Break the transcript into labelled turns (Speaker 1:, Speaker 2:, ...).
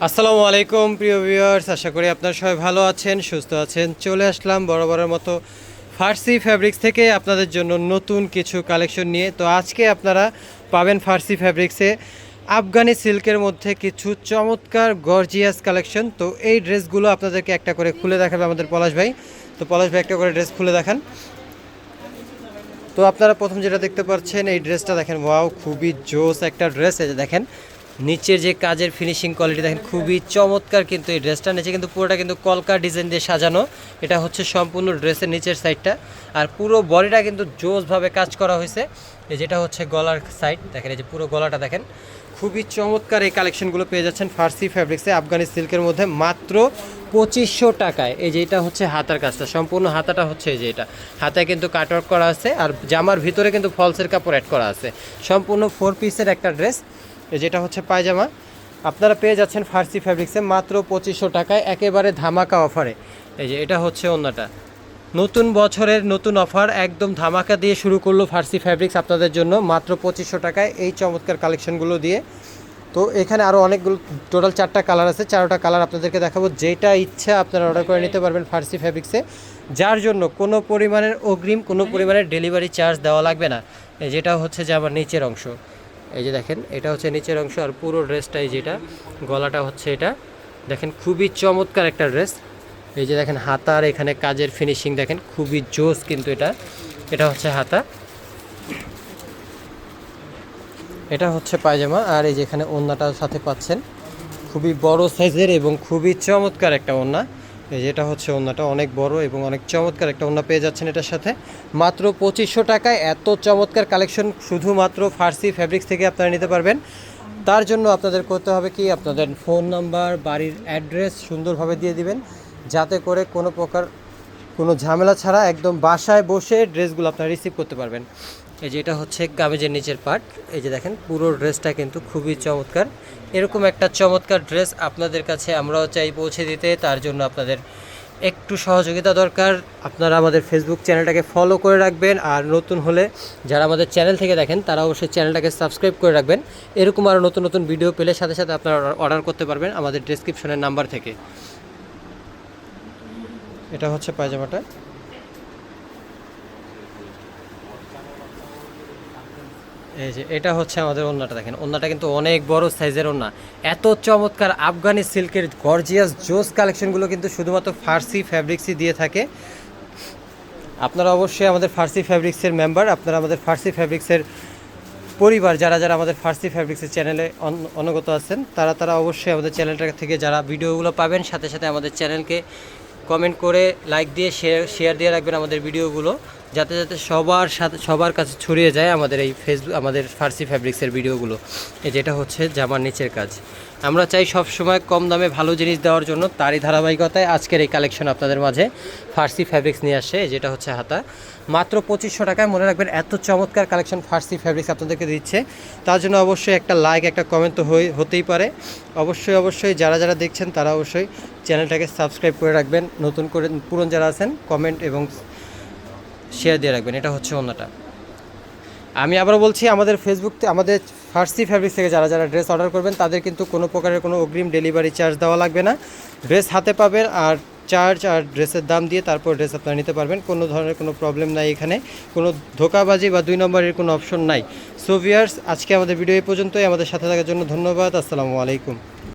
Speaker 1: আসসালামু আলাইকুম প্রিয় ভিউয়ার্স, আশা করি আপনারা সবাই ভালো আছেন, সুস্থ আছেন। চলে আসলাম বরাবরের মতো ফার্সি ফ্যাব্রিক্স থেকে আপনাদের জন্য নতুন কিছু কালেকশন নিয়ে। তো আজকে আপনারা পাবেন ফার্সি ফ্যাব্রিক্সে আফগানি সিল্কের মধ্যে কিছু চমৎকার গর্জিয়াস কালেকশন। তো এই ড্রেসগুলো আপনাদেরকে একটা করে খুলে দেখাবে আমাদের পলাশ ভাই। তো পলাশ ভাই একটা করে ড্রেস খুলে দেখান। তো আপনারা প্রথম যেটা দেখতে পাচ্ছেন এই ড্রেসটা দেখেন, ওয়াও খুবই জোস একটা ড্রেস। এই যে দেখেন নিচের যে কাজের ফিনিশিং কোয়ালিটি দেখেন, খুবই চমৎকার। কিন্তু এই ড্রেসটা নিচে কিন্তু পুরোটা কিন্তু কলকা ডিজাইন দিয়ে সাজানো। এটা হচ্ছে সম্পূর্ণ ড্রেসের নিচের সাইডটা, আর পুরো বডিটা কিন্তু জোসভাবে কাজ করা হয়েছে। এই যেটা হচ্ছে গলার সাইড দেখেন, এই যে পুরো গলাটা দেখেন, খুবই চমৎকার। এই কালেকশনগুলো পেয়ে যাচ্ছেন ফার্সি ফ্যাব্রিক্সে আফগানি সিল্কের মধ্যে মাত্র 2500 টাকায়। এই যে এটা হচ্ছে হাতার কাজটা, সম্পূর্ণ হাতাটা হচ্ছে এই যে এটা হাতায় কিন্তু কাটওয়ার্ক করা আছে, আর জামার ভিতরে কিন্তু ফলসের কাপড় অ্যাড করা আছে। সম্পূর্ণ 4 পিসের একটা ড্রেস। যেটা হচ্ছে পায়জামা, আপনারা পেয়ে যাচ্ছেন ফার্সি ফ্যাব্রিক্সে মাত্র 2500 টাকায়, একেবারে ধামাকা অফারে। এই যে এটা হচ্ছে ওন্নাটা, নতুন বছরের নতুন অফার, একদম ধামাকা দিয়ে শুরু করলো ফার্সি ফ্যাব্রিক্স আপনাদের জন্য মাত্র 2500 টাকায় এই চমৎকার কালেকশনগুলো দিয়ে। তো এখানে আরও অনেকগুলো, টোটাল 4টা কালার আছে, 4টা কালার আপনাদেরকে দেখাবো। যেটা ইচ্ছা আপনারা অর্ডার করে নিতে পারবেন ফার্সি ফ্যাব্রিক্সে, যার জন্য কোনো পরিমাণের অগ্রিম, কোনো পরিমাণের ডেলিভারি চার্জ দেওয়া লাগবে না। যেটা হচ্ছে যে আমার নিচের অংশ, এই যে দেখেন এটা হচ্ছে নিচের অংশ, আর পুরো ড্রেসটাই যেটা গলাটা হচ্ছে এটা দেখেন, খুবই চমৎকার একটা ড্রেস। এই যে দেখেন হাতার এখানে কাজের ফিনিশিং দেখেন, খুবই জোস। কিন্তু এটা হচ্ছে হাতা, এটা হচ্ছে পায়জামা, আর এই যে এখানে ওড়নাটার সাথে পাচ্ছেন খুবই বড় সাইজের এবং খুবই চমৎকার একটা ওড়না। এই যেটা হচ্ছে ওড়নাটা অনেক বড় এবং অনেক চমৎকার একটা ওড়না পেয়ে যাচ্ছেন এটার সাথে মাত্র 2500 টাকায়। এত চমৎকার কালেকশন শুধুমাত্র ফার্সি ফ্যাব্রিক্স থেকে আপনারা নিতে পারবেন। তার জন্য আপনাদের করতে হবে কি, আপনাদের ফোন নাম্বার, বাড়ির অ্যাড্রেস সুন্দরভাবে দিয়ে দিবেন, যাতে করে কোনো প্রকার কোনো ঝামেলা ছাড়া একদম বাসায় বসে ড্রেসগুলো আপনারা রিসিভ করতে পারবেন। এই যে এটা হচ্ছে কামিজের নিচের পার্ট, এই যে দেখেন পুরো ড্রেসটা কিন্তু খুবই চমৎকার। এরকম একটা চমৎকার ড্রেস আপনাদের কাছে আমরাও চাই পৌঁছে দিতে, তার জন্য আপনাদের একটু সহযোগিতা দরকার। আপনারা আমাদের ফেসবুক চ্যানেলটাকে ফলো করে রাখবেন, আর নতুন হলে যারা আমাদের চ্যানেল থেকে দেখেন তারা অবশ্যই চ্যানেলটাকে সাবস্ক্রাইব করে রাখবেন। এরকম আরও নতুন নতুন ভিডিও পেলে সাথে সাথে আপনারা অর্ডার করতে পারবেন আমাদের ডেসক্রিপশনের নাম্বার থেকে। এটা হচ্ছে পায়জামাটা, এই যে এটা হচ্ছে আমাদের ওড়নাটা দেখেন, ওড়নাটা কিন্তু অনেক বড় সাইজের ওড়না। এত চমৎকার আফগানি সিল্কের গর্জিয়াস জোস কালেকশনগুলো কিন্তু শুধুমাত্র ফার্সি ফ্যাব্রিক্সই দিয়ে থাকে। আপনারা অবশ্যই আমাদের ফার্সি ফ্যাব্রিক্সের মেম্বার, আপনারা আমাদের ফার্সি ফ্যাব্রিক্সের পরিবার, যারা যারা আমাদের ফার্সি ফ্যাব্রিক্সের চ্যানেলে অনগত আছেন তারা অবশ্যই আমাদের চ্যানেলটা থেকে যারা ভিডিওগুলো পাবেন, সাথে সাথে আমাদের চ্যানেলকে কমেন্ট করে লাইক দিয়ে শেয়ার দিয়ে রাখবেন আমাদের ভিডিওগুলো, যাতে যাতে সবার কাছে ছড়িয়ে যায় আমাদের এই আমাদের ফার্সি ফ্যাব্রিক্সের ভিডিওগুলো। এই যেটা হচ্ছে জামার নিচের কাজ। আমরা চাই সব সময় কম দামে ভালো জিনিস দেওয়ার জন্য, তারই ধারাবাহিকতায় আজকের এই কালেকশন আপনাদের মাঝে ফার্সি ফ্যাব্রিক্স নিয়ে আসে। যেটা হচ্ছে হাতা, মাত্র 2500 টাকায়। মনে রাখবেন এত চমৎকার কালেকশন ফার্সি ফ্যাব্রিক্স আপনাদেরকে দিচ্ছে, তার জন্য অবশ্যই একটা লাইক, একটা কমেন্ট তো হতেই পারে। অবশ্যই যারা যারা দেখছেন তারা অবশ্যই চ্যানেলটাকে সাবস্ক্রাইব করে রাখবেন, নতুন করে পুরনো যারা আছেন কমেন্ট এবং শেয়ার দিয়ে রাখবেন। এটা হচ্ছে ওড়নাটা। আমি আবার বলছি, আমাদের আমাদের ফার্সি ফ্যাব্রিক্স থেকে যারা যারা ড্রেস অর্ডার করবেন তাদের কিন্তু কোনো প্রকারের কোনো অগ্রিম ডেলিভারি চার্জ দেওয়া লাগবে না। ড্রেস হাতে পাবেন আর চার্জ আর ড্রেসের দাম দিয়ে তারপর ড্রেস আপনারা নিতে পারবেন। কোনো ধরনের কোনো প্রবলেম নাই, এখানে কোনো ধোকাবাজি বা 2 নম্বরের কোনো অপশন নাই। সো ভিউয়ার্স, আজকে আমাদের ভিডিও এই পর্যন্তই। আমাদের সাথে থাকার জন্য ধন্যবাদ। আসসালামু আলাইকুম।